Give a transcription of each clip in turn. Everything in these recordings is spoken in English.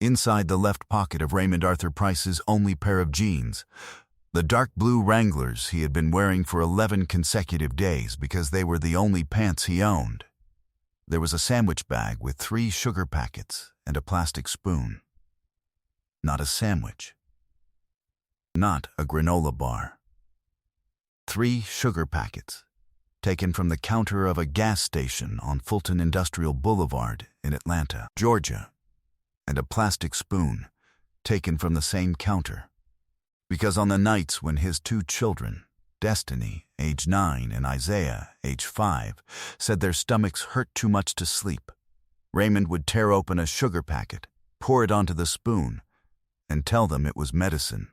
Inside the left pocket of Raymond Arthur Price's only pair of jeans, the dark blue Wranglers he had been wearing for 11 consecutive days because they were the only pants he owned, there was a sandwich bag with 3 sugar packets and a plastic spoon. Not a sandwich. Not a granola bar. 3 sugar packets, taken from the counter of a gas station on Fulton Industrial Boulevard in Atlanta, Georgia, and a plastic spoon, taken from the same counter. Because on the nights when his 2 children, Destiny, age 9, and Isaiah, age 5, said their stomachs hurt too much to sleep, Raymond would tear open a sugar packet, pour it onto the spoon, and tell them it was medicine.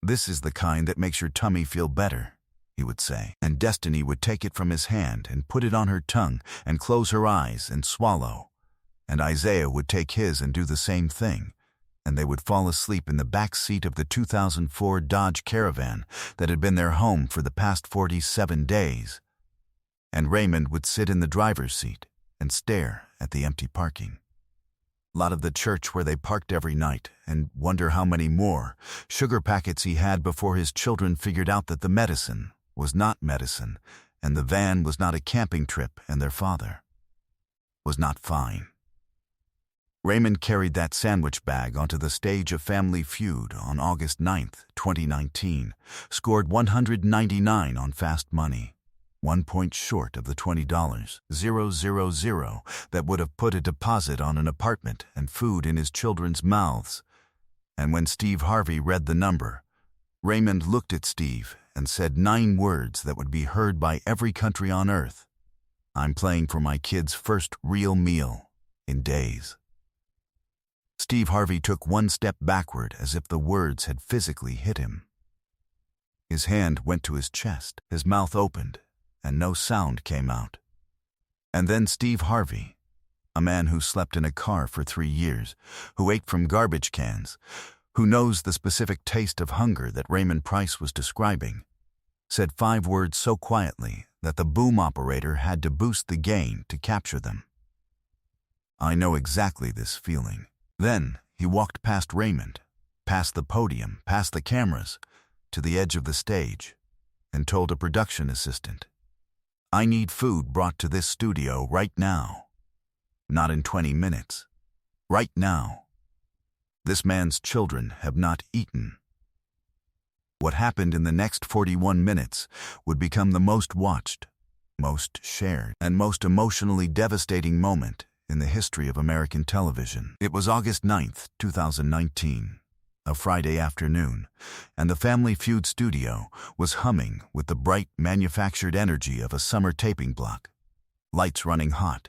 "This is the kind that makes your tummy feel better," he would say. And Destiny would take it from his hand and put it on her tongue and close her eyes and swallow. And Isaiah would take his and do the same thing, and they would fall asleep in the back seat of the 2004 Dodge Caravan that had been their home for the past 47 days. And Raymond would sit in the driver's seat and stare at the empty parking lot of the church where they parked every night and wonder how many more sugar packets he had before his children figured out that the medicine was not medicine and the van was not a camping trip and their father was not fine. Raymond carried that sandwich bag onto the stage of Family Feud on August 9th, 2019, scored 199 on Fast Money, 1 point short of the $20,000 that would have put a deposit on an apartment and food in his children's mouths. And when Steve Harvey read the number, Raymond looked at Steve and said 9 words that would be heard by every country on earth. "I'm playing for my kids' first real meal in days." Steve Harvey took 1 step backward as if the words had physically hit him. His hand went to his chest, his mouth opened, and no sound came out. And then Steve Harvey, a man who slept in a car for 3 years, who ate from garbage cans, who knows the specific taste of hunger that Raymond Price was describing, said 5 words so quietly that the boom operator had to boost the gain to capture them. "I know exactly this feeling." Then he walked past Raymond, past the podium, past the cameras, to the edge of the stage, and told a production assistant, "I need food brought to this studio right now. Not in 20 minutes. Right now. This man's children have not eaten." What happened in the next 41 minutes would become the most watched, most shared, and most emotionally devastating moment in the history of American television. It was August 9th, 2019, a Friday afternoon, and the Family Feud studio was humming with the bright, manufactured energy of a summer taping block. Lights running hot,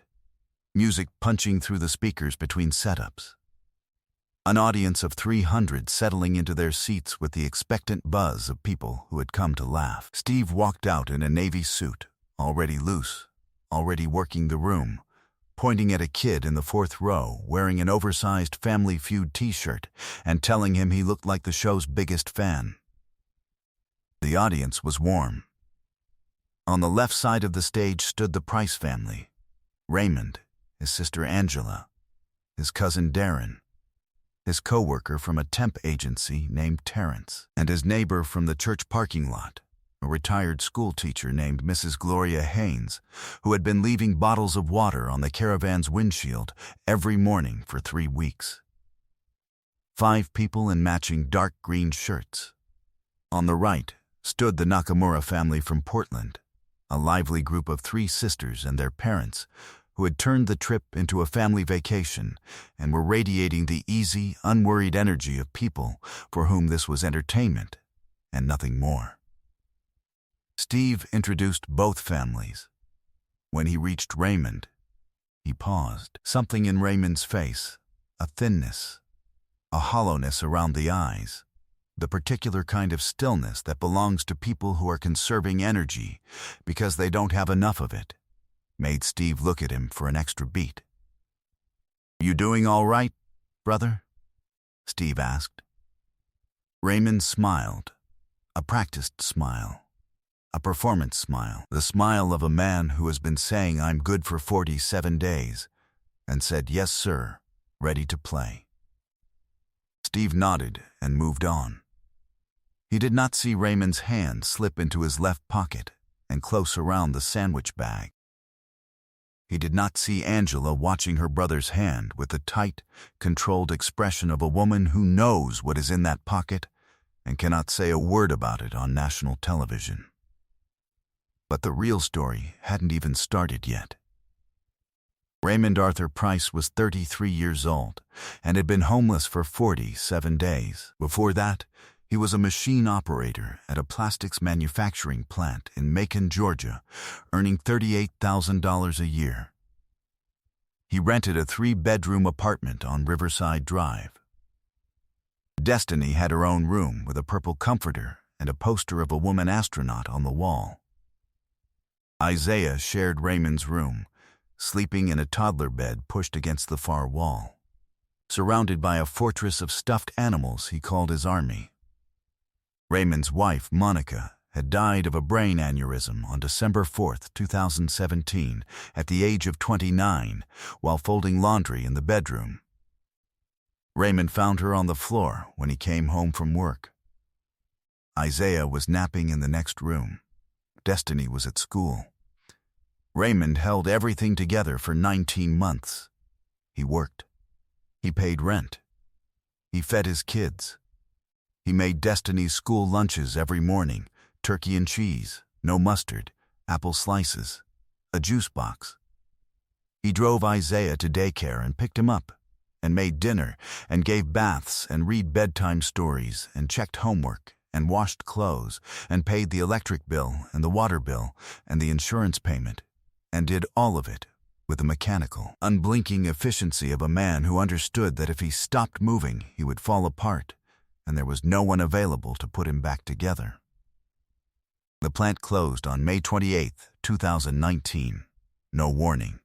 music punching through the speakers between setups. An audience of 300 settling into their seats with the expectant buzz of people who had come to laugh. Steve walked out in a navy suit, already loose, already working the room, pointing at a kid in the 4th row wearing an oversized Family Feud t-shirt and telling him he looked like the show's biggest fan. The audience was warm. On the left side of the stage stood the Price family: Raymond, his sister Angela, his cousin Darren, his co-worker from a temp agency named Terrence, and his neighbor from the church parking lot, a retired school teacher named Mrs. Gloria Haynes, who had been leaving bottles of water on the caravan's windshield every morning for 3 weeks. 5 people in matching dark green shirts. On the right stood the Nakamura family from Portland, a lively group of 3 sisters and their parents who had turned the trip into a family vacation and were radiating the easy, unworried energy of people for whom this was entertainment and nothing more. Steve introduced both families. When he reached Raymond, he paused. Something in Raymond's face, a thinness, a hollowness around the eyes, the particular kind of stillness that belongs to people who are conserving energy because they don't have enough of it, made Steve look at him for an extra beat. "You doing all right, brother?" Steve asked. Raymond smiled, a practiced smile. A performance smile, the smile of a man who has been saying "I'm good" for 47 days, and said "Yes, sir," ready to play. Steve nodded and moved on. He did not see Raymond's hand slip into his left pocket and close around the sandwich bag. He did not see Angela watching her brother's hand with the tight, controlled expression of a woman who knows what is in that pocket and cannot say a word about it on national television. But the real story hadn't even started yet. Raymond Arthur Price was 33 years old and had been homeless for 47 days. Before that, he was a machine operator at a plastics manufacturing plant in Macon, Georgia, earning $38,000 a year. He rented a 3-bedroom apartment on Riverside Drive. Destiny had her own room with a purple comforter and a poster of a woman astronaut on the wall. Isaiah shared Raymond's room, sleeping in a toddler bed pushed against the far wall, surrounded by a fortress of stuffed animals he called his army. Raymond's wife, Monica, had died of a brain aneurysm on December 4, 2017, at the age of 29, while folding laundry in the bedroom. Raymond found her on the floor when he came home from work. Isaiah was napping in the next room. Destiny was at school. Raymond held everything together for 19 months. He worked. He paid rent. He fed his kids. He made Destiny's school lunches every morning, turkey and cheese, no mustard, apple slices, a juice box. He drove Isaiah to daycare and picked him up, and made dinner, and gave baths, and read bedtime stories, and checked homework, and washed clothes, and paid the electric bill, and the water bill, and the insurance payment, and did all of it with the mechanical, unblinking efficiency of a man who understood that if he stopped moving, he would fall apart, and there was no one available to put him back together. The plant closed on May 28, 2019. No warning.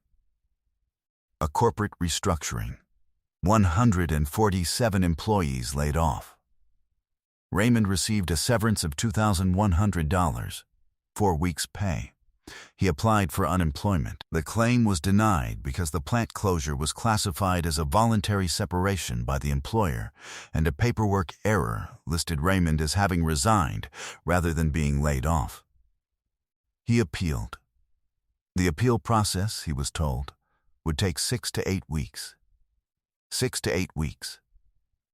A corporate restructuring. 147 employees laid off. Raymond received a severance of $2,100, 4 weeks' pay. He applied for unemployment. The claim was denied because the plant closure was classified as a voluntary separation by the employer, and a paperwork error listed Raymond as having resigned rather than being laid off. He appealed. The appeal process, he was told, would take 6 to 8 weeks. 6 to 8 weeks.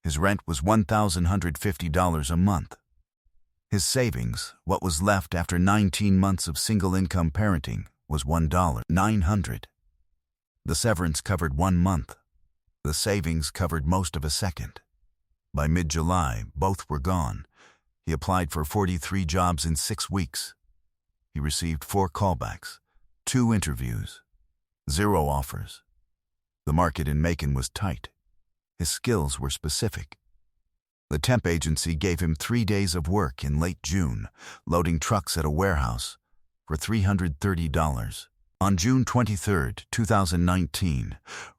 His rent was $1,150 a month. His savings, what was left after 19 months of single-income parenting, was $1,900. The severance covered 1 month. The savings covered most of a second. By mid-July, both were gone. He applied for 43 jobs in 6 weeks. He received 4 callbacks, 2 interviews, 0 offers. The market in Macon was tight. His skills were specific. The temp agency gave him 3 days of work in late June, loading trucks at a warehouse, for $330. On June 23, 2019,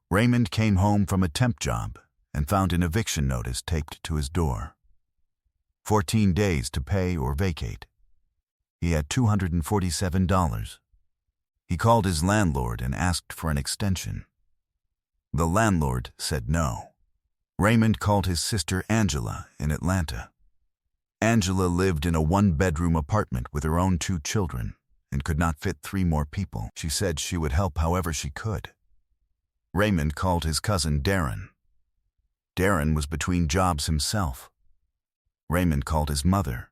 Raymond came home from a temp job and found an eviction notice taped to his door. 14 days to pay or vacate. He had $247. He called his landlord and asked for an extension. The landlord said no. Raymond called his sister Angela in Atlanta. Angela lived in a 1-bedroom apartment with her own 2 children and could not fit 3 more people. She said she would help however she could. Raymond called his cousin Darren. Darren was between jobs himself. Raymond called his mother.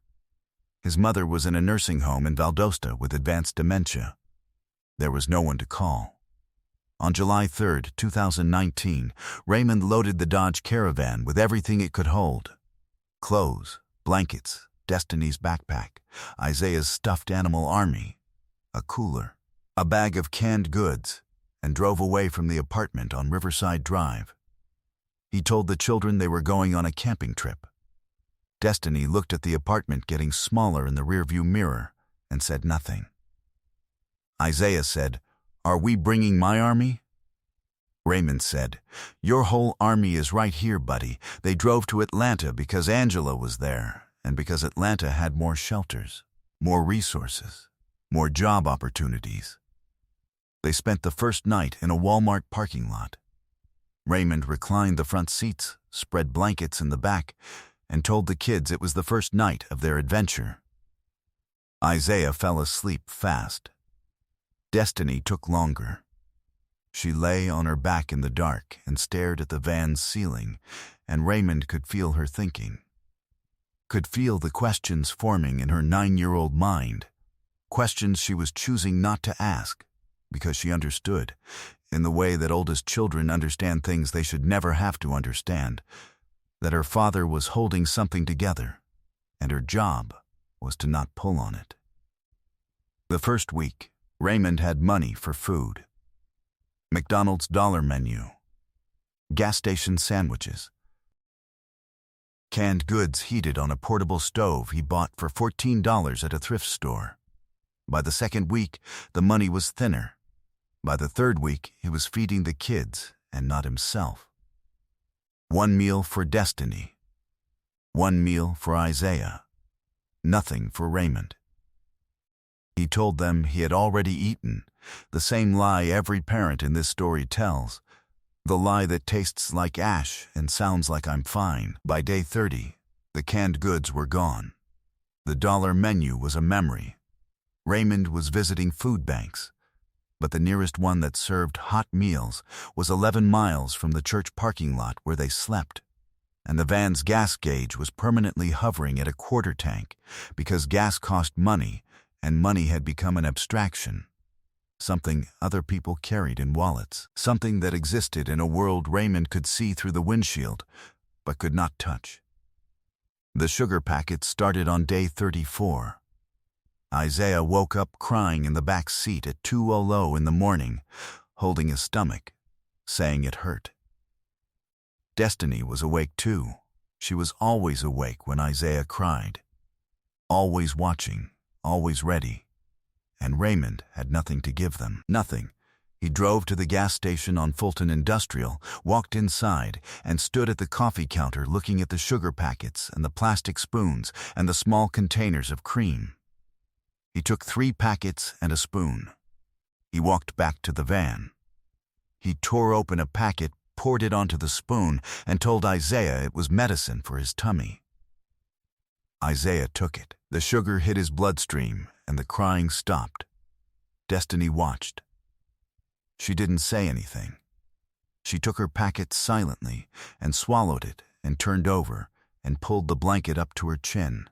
His mother was in a nursing home in Valdosta with advanced dementia. There was no one to call. On July 3, 2019, Raymond loaded the Dodge Caravan with everything it could hold. Clothes, blankets, Destiny's backpack, Isaiah's stuffed animal army, a cooler, a bag of canned goods, and drove away from the apartment on Riverside Drive. He told the children they were going on a camping trip. Destiny looked at the apartment getting smaller in the rearview mirror and said nothing. Isaiah said, "Are we bringing my army?" Raymond said, "Your whole army is right here, buddy. They drove to Atlanta because Angela was there, and because Atlanta had more shelters, more resources, more job opportunities." They spent the first night in a Walmart parking lot. Raymond reclined the front seats spread blankets in the back, and told the kids it was the first night of their adventure. Isaiah fell asleep fast. Destiny took longer. She lay on her back in the dark and stared at the van's ceiling, and Raymond could feel her thinking. Could feel the questions forming in her 9-year-old mind, questions she was choosing not to ask because she understood, in the way that oldest children understand things they should never have to understand, that her father was holding something together, and her job was to not pull on it. The first week, Raymond had money for food. McDonald's dollar menu, gas station sandwiches, canned goods heated on a portable stove he bought for $14 at a thrift store. By the second week, the money was thinner. By the third week, he was feeding the kids and not himself. One meal for Destiny. One meal for Isaiah. Nothing for Raymond. He told them he had already eaten, the same lie every parent in this story tells, the lie that tastes like ash and sounds like I'm fine. By day 30, the canned goods were gone. The dollar menu was a memory. Raymond was visiting food banks, but the nearest one that served hot meals was 11 miles from the church parking lot where they slept, and the van's gas gauge was permanently hovering at a quarter tank because gas cost money and money had become an abstraction, something other people carried in wallets, something that existed in a world Raymond could see through the windshield but could not touch. The sugar packets started on day 34. Isaiah woke up crying in the back seat at 2:00 in the morning, holding his stomach, saying it hurt. Destiny was awake too. She was always awake when Isaiah cried, always watching, always ready. And Raymond had nothing to give them. Nothing. He drove to the gas station on Fulton Industrial, walked inside, and stood at the coffee counter looking at the sugar packets and the plastic spoons and the small containers of cream. He took 3 packets and a spoon. He walked back to the van. He tore open a packet, poured it onto the spoon, and told Isaiah it was medicine for his tummy. Isaiah took it. The sugar hit his bloodstream, and the crying stopped. Destiny watched. She didn't say anything. She took her packet silently and swallowed it and turned over and pulled the blanket up to her chin.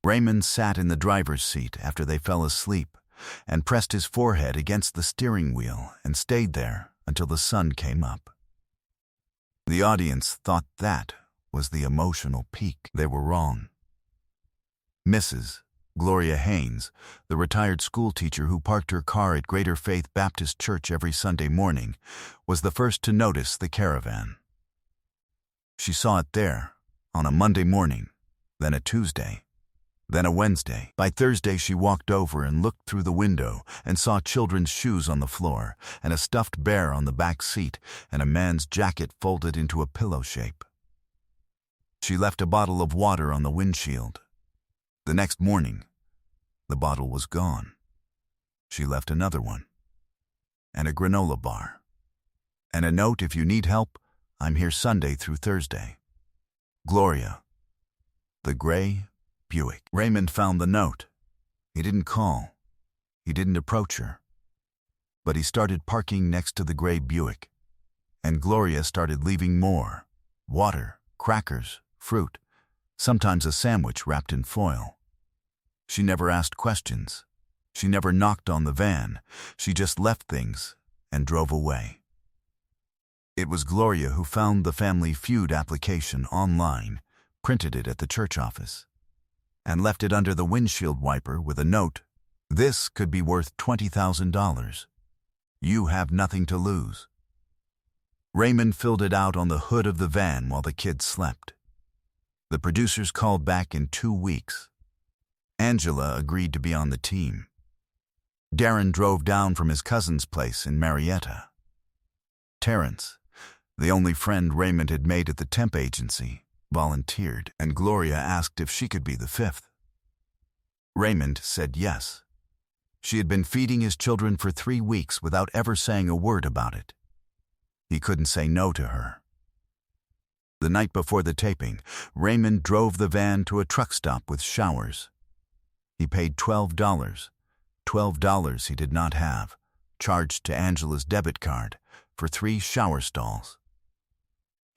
Raymond sat in the driver's seat after they fell asleep and pressed his forehead against the steering wheel and stayed there until the sun came up. The audience thought that was the emotional peak. They were wrong. Mrs. Gloria Haynes, the retired school teacher who parked her car at Greater Faith Baptist Church every Sunday morning, was the first to notice the caravan. She saw it there on a Monday morning, then a Tuesday, then a Wednesday. By Thursday, she walked over and looked through the window and saw children's shoes on the floor and a stuffed bear on the back seat and a man's jacket folded into a pillow shape. She left a bottle of water on the windshield. The next morning, the bottle was gone. She left another one, and a granola bar, and a note, if you need help, I'm here Sunday through Thursday. Gloria. The gray Buick. Raymond found the note. He didn't call. He didn't approach her. But he started parking next to the gray Buick, and Gloria started leaving more. Water, crackers, fruit, sometimes a sandwich wrapped in foil. She never asked questions. She never knocked on the van. She just left things and drove away. It was Gloria who found the Family Feud application online, printed it at the church office, and left it under the windshield wiper with a note, "This could be worth $20,000. You have nothing to lose." Raymond filled it out on the hood of the van while the kids slept. The producers called back in 2 weeks. Angela agreed to be on the team. Darren drove down from his cousin's place in Marietta. Terrence, the only friend Raymond had made at the temp agency, volunteered, and Gloria asked if she could be the 5th. Raymond said yes. She had been feeding his children for 3 weeks without ever saying a word about it. He couldn't say no to her. The night before the taping, Raymond drove the van to a truck stop with showers. He paid $12. $12 he did not have, charged to Angela's debit card, for 3 shower stalls.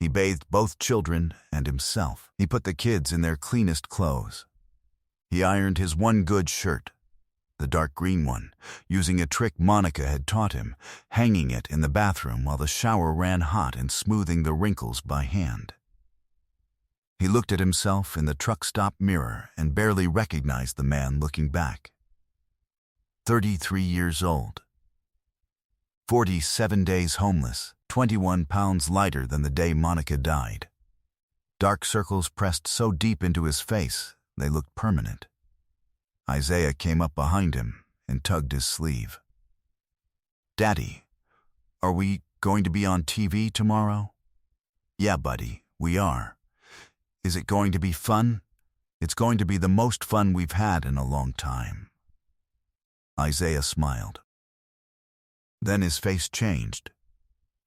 He bathed both children and himself. He put the kids in their cleanest clothes. He ironed his one good shirt, the dark green one, using a trick Monica had taught him, hanging it in the bathroom while the shower ran hot and smoothing the wrinkles by hand. He looked at himself in the truck stop mirror and barely recognized the man looking back. 33 years old. 47 days homeless, 21 pounds lighter than the day Monica died. Dark circles pressed so deep into his face, they looked permanent. Isaiah came up behind him and tugged his sleeve. "Daddy, are we going to be on TV tomorrow?" "Yeah, buddy, we are. Is it going to be fun?" "It's going to be the most fun we've had in a long time." Isaiah smiled. Then his face changed,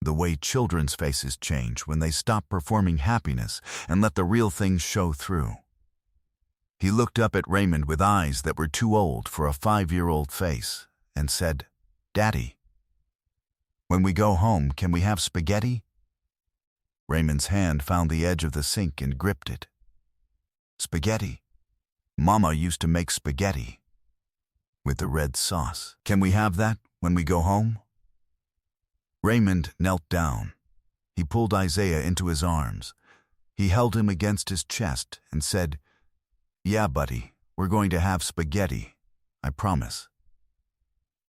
the way children's faces change when they stop performing happiness and let the real things show through. He looked up at Raymond with eyes that were too old for a 5-year-old face and said, "Daddy, when we go home, can we have spaghetti?" Raymond's hand found the edge of the sink and gripped it. "Spaghetti? Mama used to make spaghetti with the red sauce. Can we have that when we go home?" Raymond knelt down. He pulled Isaiah into his arms. He held him against his chest and said, "Yeah, buddy, we're going to have spaghetti, I promise."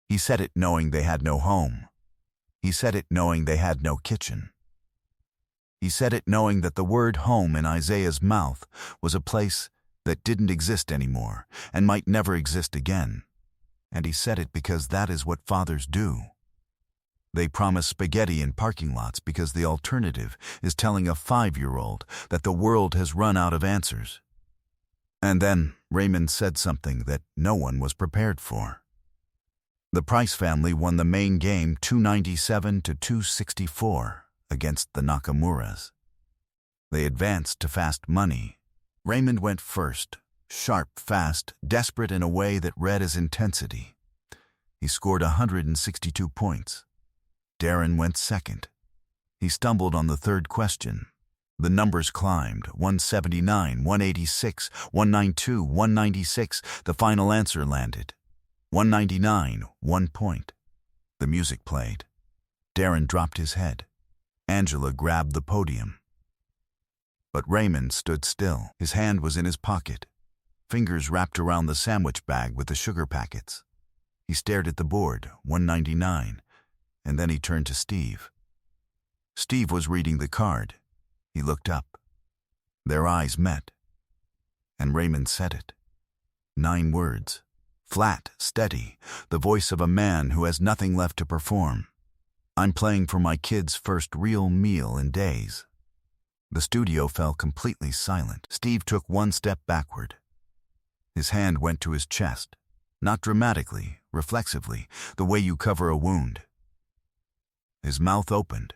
He said it knowing they had no home. He said it knowing they had no kitchen. He said it knowing that the word home in Isaiah's mouth was a place that didn't exist anymore and might never exist again. And he said it because that is what fathers do. They promise spaghetti in parking lots because the alternative is telling a 5-year-old that the world has run out of answers. And then Raymond said something that no one was prepared for. The Price family won the main game 297 to 264 against the Nakamuras. They advanced to fast money. Raymond went first, sharp, fast, desperate in a way that read as intensity. He scored 162 points. Darren went second. He stumbled on the third question. The numbers climbed, 179, 186, 192, 196. The final answer landed. 199, 1 point. The music played. Darren dropped his head. Angela grabbed the podium. But Raymond stood still. His hand was in his pocket, fingers wrapped around the sandwich bag with the sugar packets. He stared at the board, 199, and then he turned to Steve. Steve was reading the card. He looked up. Their eyes met. And Raymond said it. 9 words. Flat, steady, the voice of a man who has nothing left to perform. "I'm playing for my kid's first real meal in days." The studio fell completely silent. Steve took 1 step backward. His hand went to his chest, not dramatically, reflexively, the way you cover a wound. His mouth opened.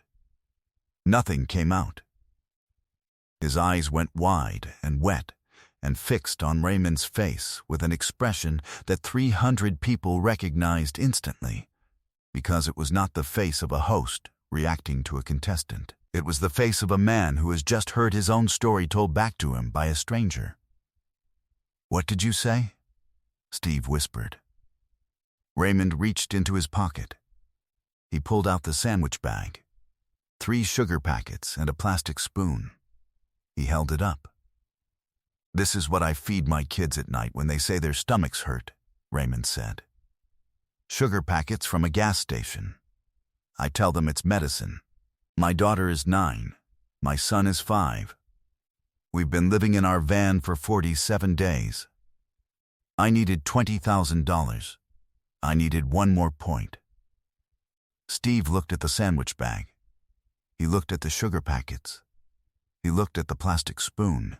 Nothing came out. His eyes went wide and wet and fixed on Raymond's face with an expression that 300 people recognized instantly, because it was not the face of a host reacting to a contestant. It was the face of a man who has just heard his own story told back to him by a stranger. "What did you say?" Steve whispered. Raymond reached into his pocket. He pulled out the sandwich bag, 3 sugar packets and a plastic spoon. He held it up. "This is what I feed my kids at night when they say their stomachs hurt," Raymond said. "Sugar packets from a gas station. I tell them it's medicine. My daughter is 9. My son is 5. We've been living in our van for 47 days. I needed $20,000. I needed 1 more point." Steve looked at the sandwich bag. He looked at the sugar packets. He looked at the plastic spoon.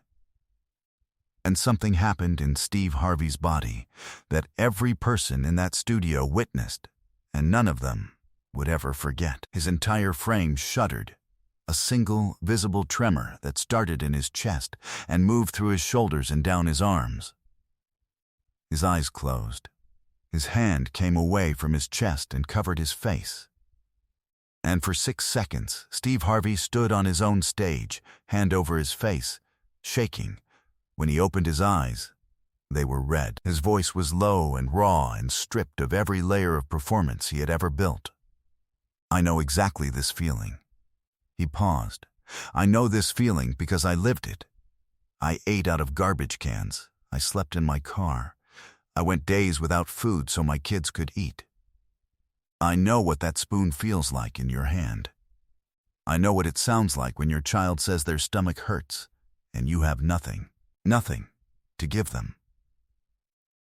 And something happened in Steve Harvey's body that every person in that studio witnessed, and none of them would ever forget. His entire frame shuddered. a single, visible tremor that started in his chest and moved through his shoulders and down his arms. His eyes closed. His hand came away from his chest and covered his face. And for 6 seconds, Steve Harvey stood on his own stage, hand over his face, shaking. When he opened his eyes, they were red. His voice was low and raw and stripped of every layer of performance he had ever built. I know exactly this feeling. He paused. I know this feeling because I lived it. I ate out of garbage cans. I slept in my car. I went days without food so my kids could eat. I know what that spoon feels like in your hand. I know what it sounds like when your child says their stomach hurts and you have nothing to give them.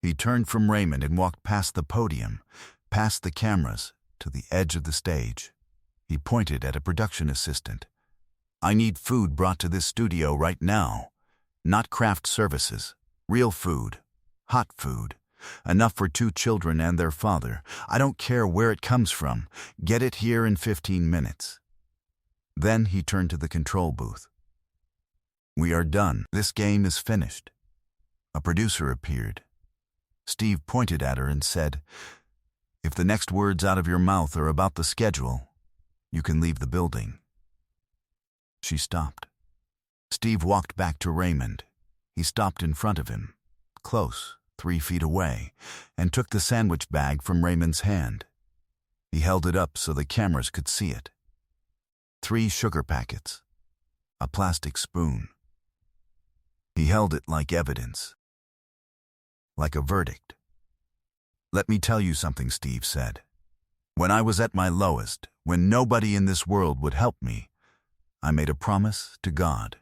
He turned from Raymond and walked past the podium, past the cameras, to the edge of the stage. He pointed at a production assistant. I need food brought to this studio right now. Not craft services. Real food. Hot food. Enough for 2 children and their father. I don't care where it comes from. Get it here in 15 minutes. Then he turned to the control booth. We are done. This game is finished. A producer appeared. Steve pointed at her and said, "If the next words out of your mouth are about the schedule, you can leave the building." She stopped. Steve walked back to Raymond. He stopped in front of him, close, 3 feet away, and took the sandwich bag from Raymond's hand. He held it up so the cameras could see it. 3 sugar packets. A plastic spoon. He held it like evidence. Like a verdict. "Let me tell you something," Steve said. "When I was at my lowest, when nobody in this world would help me, I made a promise to God.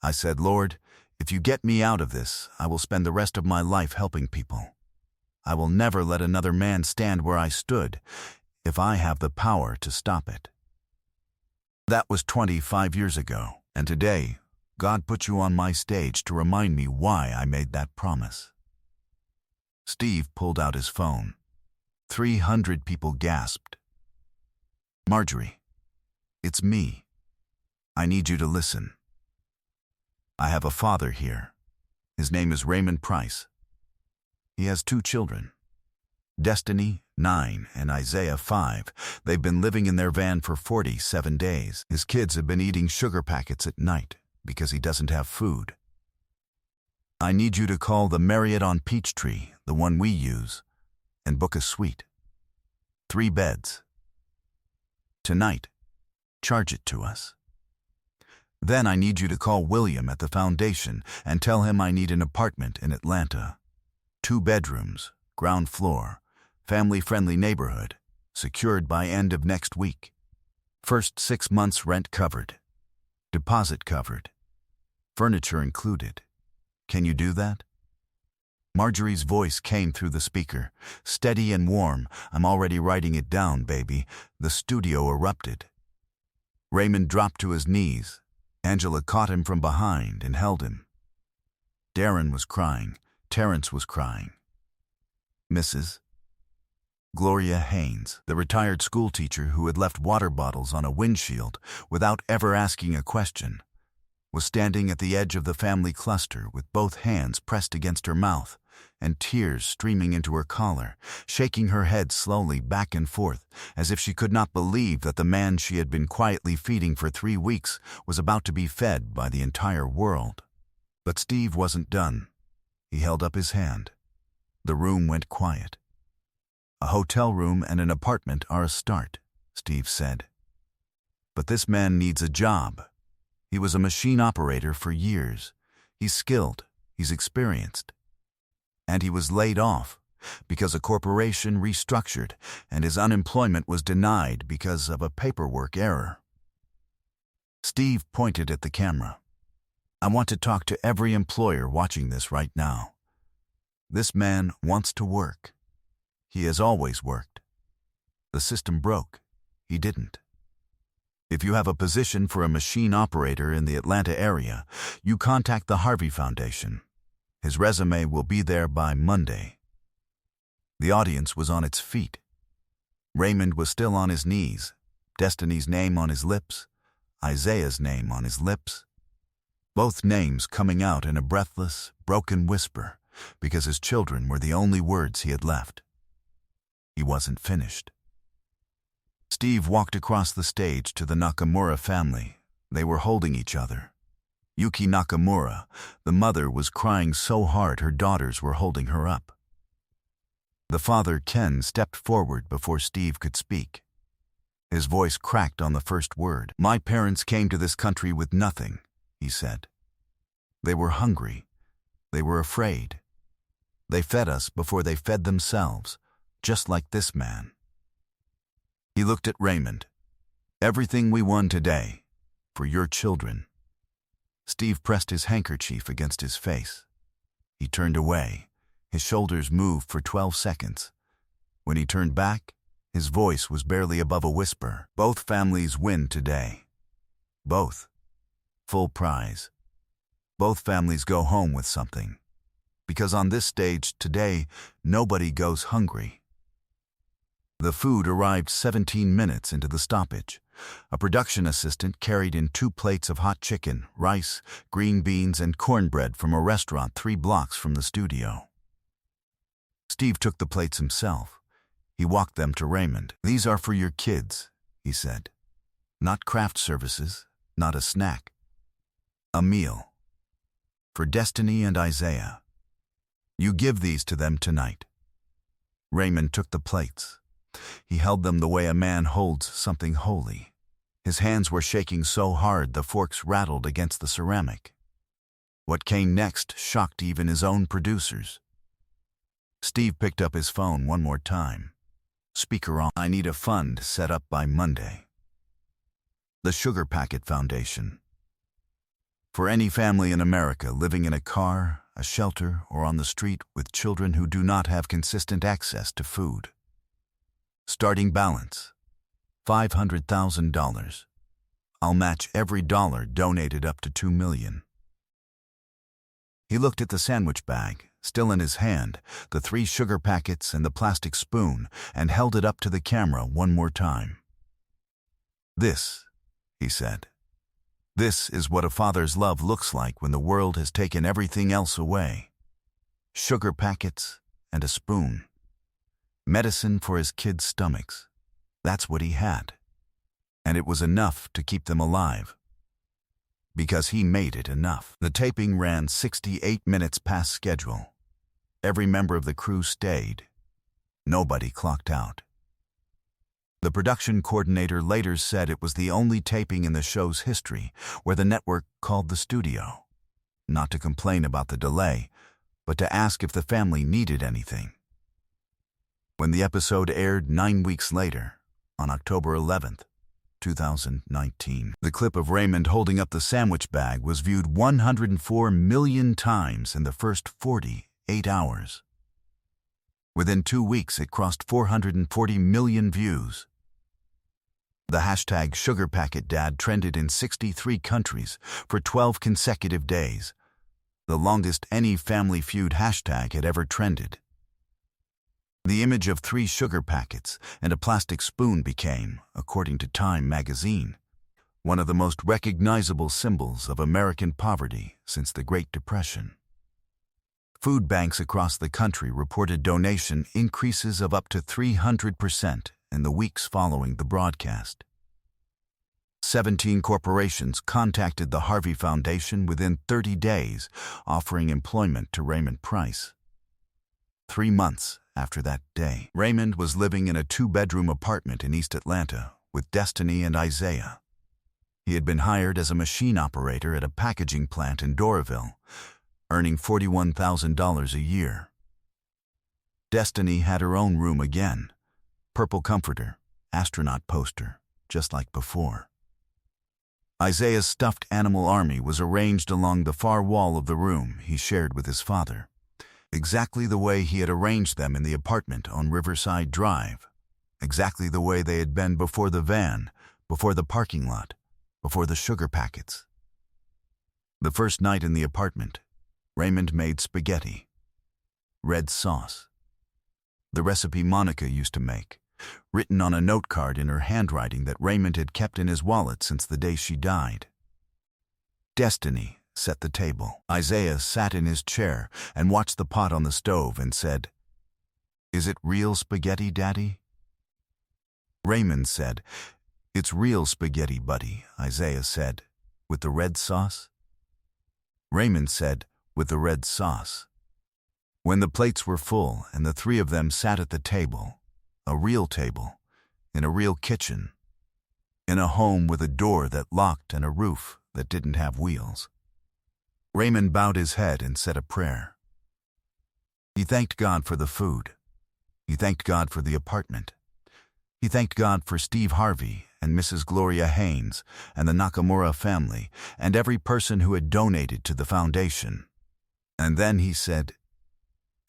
I said, 'Lord, if you get me out of this, I will spend the rest of my life helping people. I will never let another man stand where I stood if I have the power to stop it.' That was 25 years ago, and today, God put you on my stage to remind me why I made that promise." Steve pulled out his phone. 300 people gasped. "Marjorie, it's me. I need you to listen. I have a father here. His name is Raymond Price. He has 2 children. Destiny, 9, and Isaiah, 5. They've been living in their van for 47 days. His kids have been eating sugar packets at night because he doesn't have food. I need you to call the Marriott on Peachtree, the one we use, and book a suite. 3 beds. Tonight, charge it to us. Then I need you to call William at the foundation and tell him I need an apartment in Atlanta. 2 bedrooms, ground floor, family-friendly neighborhood, secured by end of next week. First 6 months rent covered. Deposit covered. Furniture included. Can you do that?" Marjorie's voice came through the speaker, steady and warm. "I'm already writing it down, baby." The studio erupted. Raymond dropped to his knees. Angela caught him from behind and held him. Darren was crying. Terrence was crying. Mrs. Gloria Haynes, the retired schoolteacher who had left water bottles on a windshield without ever asking a question, was standing at the edge of the family cluster with both hands pressed against her mouth and tears streaming into her collar, shaking her head slowly back and forth as if she could not believe that the man she had been quietly feeding for 3 weeks was about to be fed by the entire world. But Steve wasn't done. He held up his hand. The room went quiet. "A hotel room and an apartment are a start," Steve said. "But this man needs a job. He was a machine operator for years. He's skilled, he's experienced. And he was laid off because a corporation restructured and his unemployment was denied because of a paperwork error." Steve pointed at the camera. "I want to talk to every employer watching this right now. This man wants to work. He has always worked. The system broke. He didn't. If you have a position for a machine operator in the Atlanta area, you contact the Harvey Foundation. His resume will be there by Monday." The audience was on its feet. Raymond was still on his knees, Destiny's name on his lips, Isaiah's name on his lips. Both names coming out in a breathless, broken whisper because his children were the only words he had left. He wasn't finished. Steve walked across the stage to the Nakamura family. They were holding each other. Yuki Nakamura, the mother, was crying so hard her daughters were holding her up. The father, Ken, stepped forward before Steve could speak. His voice cracked on the first word. "My parents came to this country with nothing," he said. "They were hungry. They were afraid. They fed us before they fed themselves, just like this man." He looked at Raymond. "Everything we won today, for your children." Steve pressed his handkerchief against his face. He turned away. His shoulders moved for 12 seconds. When he turned back, his voice was barely above a whisper. "Both families win today. Both. Full prize. Both families go home with something. Because on this stage today, nobody goes hungry." The food arrived 17 minutes into the stoppage. A production assistant carried in 2 plates of hot chicken, rice, green beans, and cornbread from a restaurant 3 blocks from the studio. Steve took the plates himself. He walked them to Raymond. "These are for your kids," he said. "Not craft services, not a snack. A meal. For Destiny and Isaiah. You give these to them tonight." Raymond took the plates. He held them the way a man holds something holy. His hands were shaking so hard the forks rattled against the ceramic. What came next shocked even his own producers. Steve picked up his phone one more time. Speaker on. "I need a fund set up by Monday. The Sugar Packet Foundation. For any family in America living in a car, a shelter, or on the street with children who do not have consistent access to food. Starting balance, $500,000. I'll match every dollar donated up to $2 million. He looked at the sandwich bag, still in his hand, the 3 sugar packets and the plastic spoon, and held it up to the camera one more time. "This," he said. "This is what a father's love looks like when the world has taken everything else away. Sugar packets and a spoon. Medicine for his kids' stomachs. That's what he had. And it was enough to keep them alive. Because he made it enough." The taping ran 68 minutes past schedule. Every member of the crew stayed. Nobody clocked out. The production coordinator later said it was the only taping in the show's history where the network called the studio, not to complain about the delay, but to ask if the family needed anything. When the episode aired 9 weeks later, on October 11th, 2019, the clip of Raymond holding up the sandwich bag was viewed 104 million times in the first 48 hours. Within 2 weeks, it crossed 440 million views. The hashtag SugarPacketDad trended in 63 countries for 12 consecutive days, the longest any Family Feud hashtag had ever trended. The image of 3 sugar packets and a plastic spoon became, according to Time magazine, one of the most recognizable symbols of American poverty since the Great Depression. Food banks across the country reported donation increases of up to 300% in the weeks following the broadcast. 17 corporations contacted the Harvey Foundation within 30 days, offering employment to Raymond Price. 3 months after that day, Raymond was living in a 2-bedroom apartment in East Atlanta with Destiny and Isaiah. He had been hired as a machine operator at a packaging plant in Doraville, earning $41,000 a year. Destiny had her own room again, purple comforter, astronaut poster, just like before. Isaiah's stuffed animal army was arranged along the far wall of the room he shared with his father, exactly the way he had arranged them in the apartment on Riverside Drive, exactly the way they had been before the van, before the parking lot, before the sugar packets. The first night in the apartment, Raymond made spaghetti, red sauce, the recipe Monica used to make, written on a note card in her handwriting that Raymond had kept in his wallet since the day she died. Destiny set the table. Isaiah sat in his chair and watched the pot on the stove and said, "Is it real spaghetti, Daddy?" Raymond said, "It's real spaghetti, buddy," Isaiah said. "With the red sauce?" Raymond said, "With the red sauce." When the plates were full and the three of them sat at the table, a real table, in a real kitchen, in a home with a door that locked and a roof that didn't have wheels, Raymond bowed his head and said a prayer. He thanked God for the food. He thanked God for the apartment. He thanked God for Steve Harvey and Mrs. Gloria Haynes and the Nakamura family and every person who had donated to the foundation. And then he said,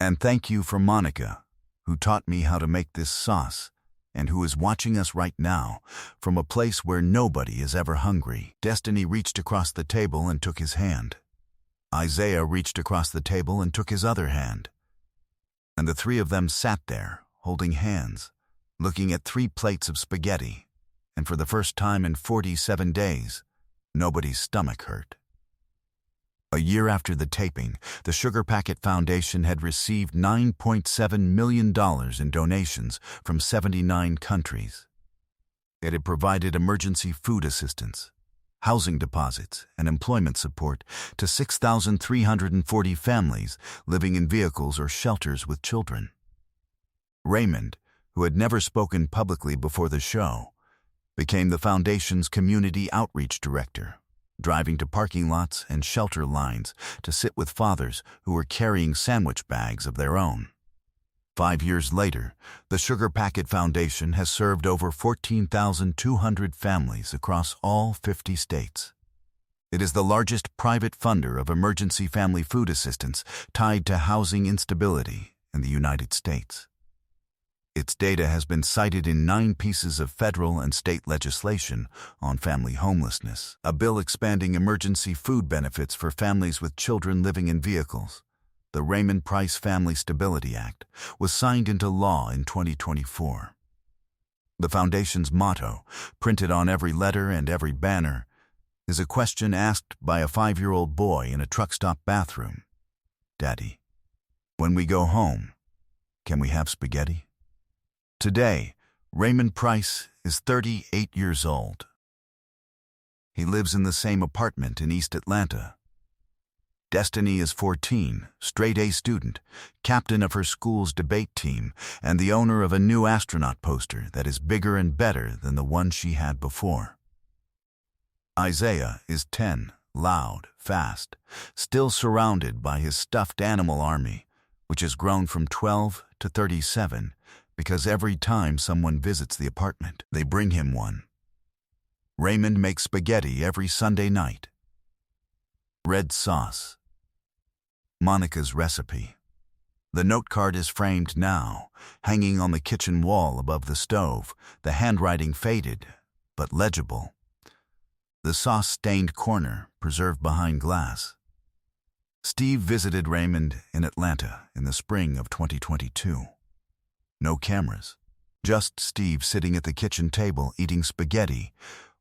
"And thank you for Monica, who taught me how to make this sauce and who is watching us right now from a place where nobody is ever hungry." Destiny reached across the table and took his hand. Isaiah reached across the table and took his other hand. And the three of them sat there, holding hands, looking at 3 plates of spaghetti, and for the first time in 47 days, nobody's stomach hurt. A year after the taping, the Sugar Packet Foundation had received $9.7 million in donations from 79 countries. It had provided emergency food assistance, housing deposits, and employment support to 6,340 families living in vehicles or shelters with children. Raymond, who had never spoken publicly before the show, became the foundation's community outreach director, driving to parking lots and shelter lines to sit with fathers who were carrying sandwich bags of their own. 5 years later, the Sugar Packet Foundation has served over 14,200 families across all 50 states. It is the largest private funder of emergency family food assistance tied to housing instability in the United States. Its data has been cited in 9 pieces of federal and state legislation on family homelessness, a bill expanding emergency food benefits for families with children living in vehicles. The Raymond Price Family Stability Act was signed into law in 2024. The Foundation's motto, printed on every letter and every banner, is a question asked by a 5-year-old boy in a truck stop bathroom. "Daddy, when we go home, can we have spaghetti?" Today, Raymond Price is 38 years old. He lives in the same apartment in East Atlanta. Destiny is 14, straight-A student, captain of her school's debate team, and the owner of a new astronaut poster that is bigger and better than the one she had before. Isaiah is 10, loud, fast, still surrounded by his stuffed animal army, which has grown from 12 to 37 because every time someone visits the apartment, they bring him one. Raymond makes spaghetti every Sunday night. Red sauce. Monica's recipe. The note card is framed now, hanging on the kitchen wall above the stove, the handwriting faded, but legible. The sauce-stained corner preserved behind glass. Steve visited Raymond in Atlanta in the spring of 2022. No cameras, just Steve sitting at the kitchen table eating spaghetti,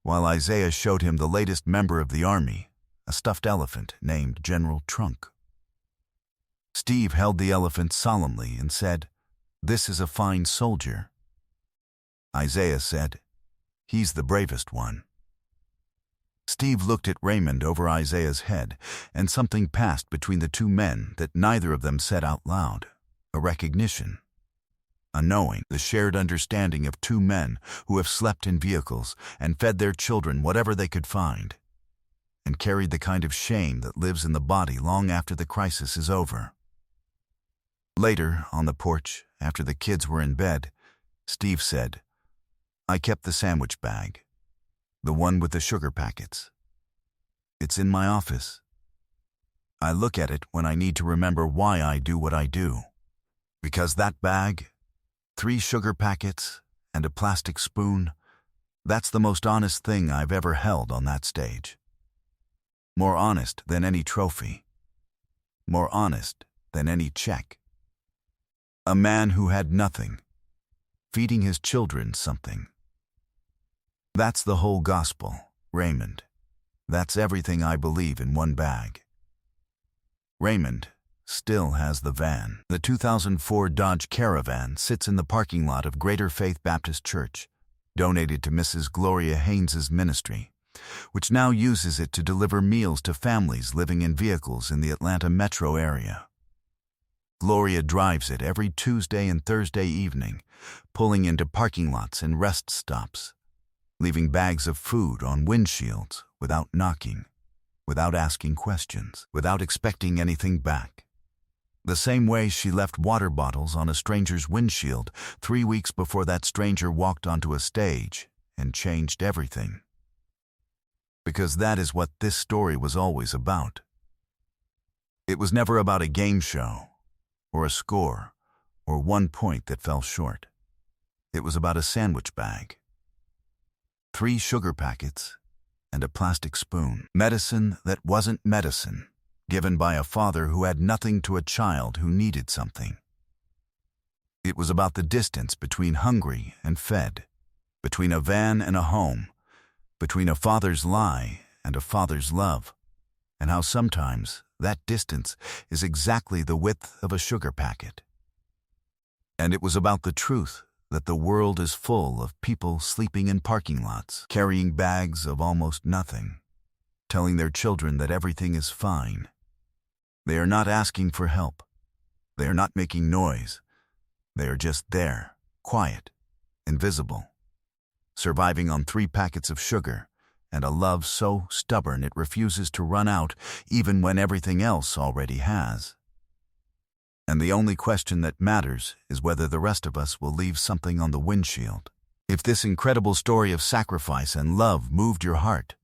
while Isaiah showed him the latest member of the army, a stuffed elephant named General Trunk. Steve held the elephant solemnly and said, "This is a fine soldier." Isaiah said, "He's the bravest one." Steve looked at Raymond over Isaiah's head, and something passed between the two men that neither of them said out loud. A recognition. A knowing, the shared understanding of 2 men who have slept in vehicles and fed their children whatever they could find, and carried the kind of shame that lives in the body long after the crisis is over. Later, on the porch, after the kids were in bed, Steve said, "I kept the sandwich bag, the one with the sugar packets. It's in my office. I look at it when I need to remember why I do what I do. Because that bag, 3 sugar packets, and a plastic spoon, that's the most honest thing I've ever held on that stage. More honest than any trophy. More honest than any check. A man who had nothing, feeding his children something. That's the whole gospel, Raymond. That's everything I believe in one bag. Raymond still has the van. The 2004 Dodge Caravan sits in the parking lot of Greater Faith Baptist Church, donated to Mrs. Gloria Haynes's ministry, which now uses it to deliver meals to families living in vehicles in the Atlanta metro area. Gloria drives it every Tuesday and Thursday evening, pulling into parking lots and rest stops, leaving bags of food on windshields without knocking, without asking questions, without expecting anything back. The same way she left water bottles on a stranger's windshield 3 weeks before that stranger walked onto a stage and changed everything. Because that is what this story was always about. It was never about a game show, or a score, or 1 point that fell short. It was about a sandwich bag, 3 sugar packets, and a plastic spoon. Medicine that wasn't medicine, given by a father who had nothing to a child who needed something. It was about the distance between hungry and fed, between a van and a home, between a father's lie and a father's love, and how sometimes that distance is exactly the width of a sugar packet. And it was about the truth that the world is full of people sleeping in parking lots, carrying bags of almost nothing, telling their children that everything is fine. They are not asking for help. They are not making noise. They are just there, quiet, invisible, surviving on 3 packets of sugar and a love so stubborn it refuses to run out even when everything else already has. And the only question that matters is whether the rest of us will leave something on the windshield. If this incredible story of sacrifice and love moved your heart,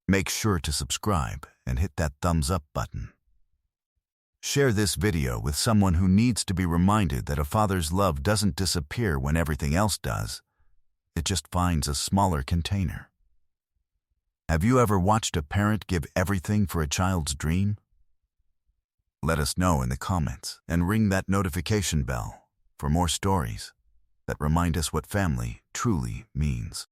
make sure to subscribe and hit that thumbs up button. Share this video with someone who needs to be reminded that a father's love doesn't disappear when everything else does. It just finds a smaller container. Have you ever watched a parent give everything for a child's dream? Let us know in the comments and ring that notification bell for more stories that remind us what family truly means.